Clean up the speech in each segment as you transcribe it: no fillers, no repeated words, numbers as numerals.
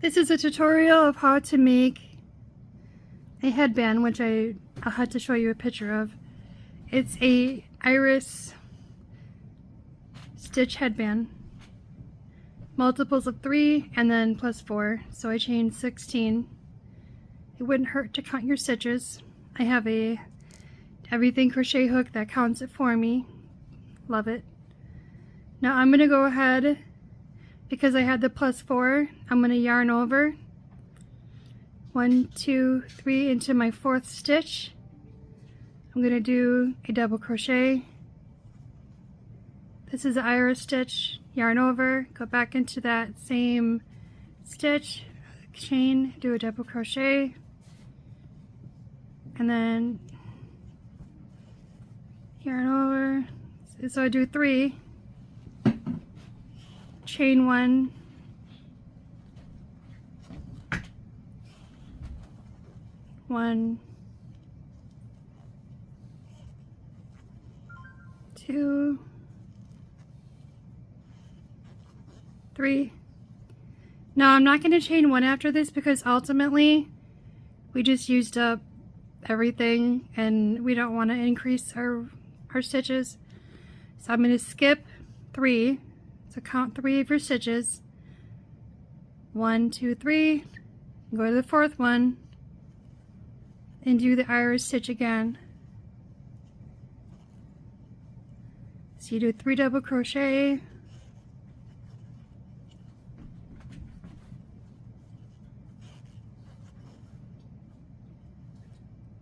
This is a tutorial of how to make a headband, which I'll have to show you a picture of. It's a iris stitch headband, multiples of 3 and then plus 4, so I chained 16. It wouldn't hurt to count your stitches. I have a everything crochet hook that counts it for me. Love it. Now I'm going to go ahead, because I had the plus 4, I'm going to yarn over 1, 2, 3 into my 4th stitch. I'm going to do a double crochet. This is an iris stitch, yarn over, go back into that same stitch, chain, do a double crochet, and then yarn over. So I do 3, chain 1, one, 2, 3. Now I'm not going to chain 1 after this because ultimately we just used up everything and we don't want to increase our stitches. So I'm going to skip 3. So count 3 of your stitches. 1, 2, 3. Go to the 4th one and do the iris stitch again. So you do 3 double crochet,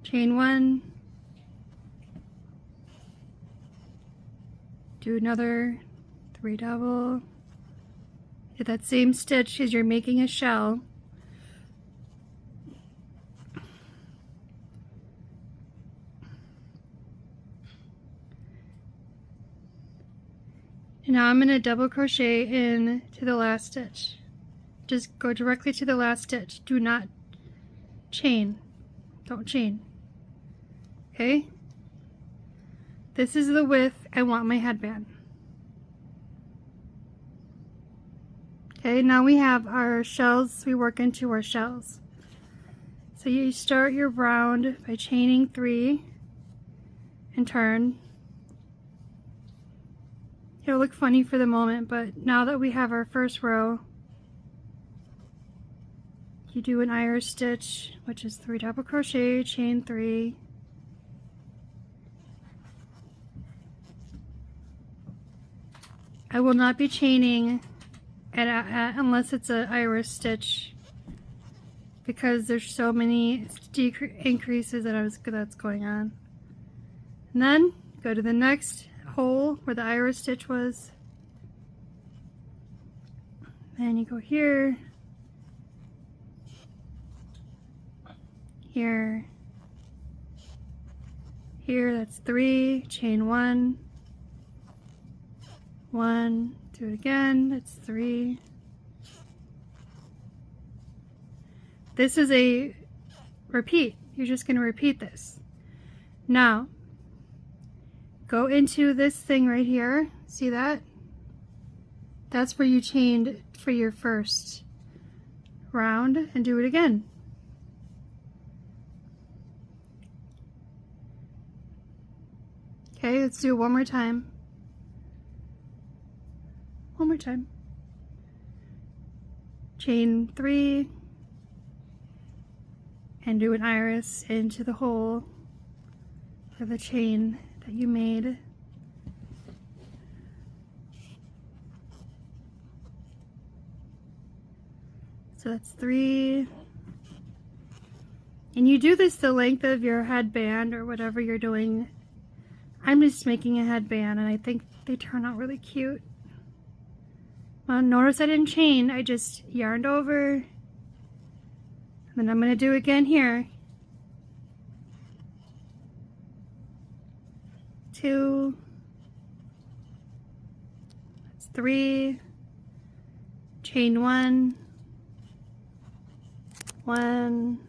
chain 1, do another 3 double, do that same stitch as you're making a shell. And now I'm going to double crochet in to the last stitch. Just go directly to the last stitch. Do not chain. Don't chain. Okay? This is the width I want my headband. Okay, now we have our shells. We work into our shells. So you start your round by chaining 3 and turn. It'll look funny for the moment, but now that we have our first row, you do an iris stitch, which is 3 double crochet, chain 3, I will not be chaining unless it's an iris stitch, because there's so many increases that's going on. And then go to the next hole where the iris stitch was, and you go here, here, here. That's 3, chain 1, 1, do it again, that's 3. This is a repeat. You're just going to repeat this. Now go into this thing right here. See that? That's where you chained for your first round, and do it again. Okay, let's do it one more time. One more time. Chain 3 and do an iris into the hole for the chain that you made. So that's 3. And you do this the length of your headband or whatever you're doing. I'm just making a headband and I think they turn out really cute. Well, notice I didn't chain, I just yarned over. And then I'm going to do again here. 2, that's 3, chain 1, 1,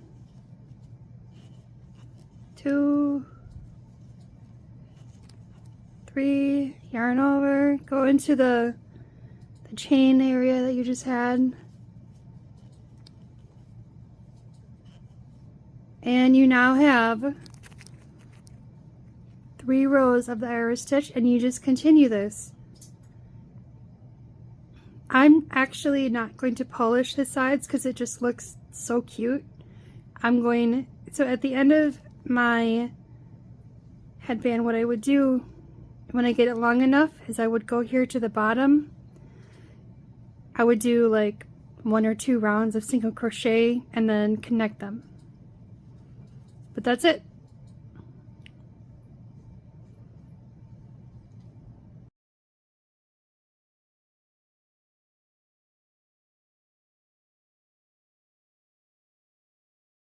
2, 3, yarn over, go into the chain area that you just had, And you now have 3 rows of the iris stitch, and you just continue this. I'm actually not going to polish the sides because it just looks so cute. So at the end of my headband, what I would do when I get it long enough is I would go here to the bottom. I would do like 1 or 2 rounds of single crochet and then connect them. But that's it.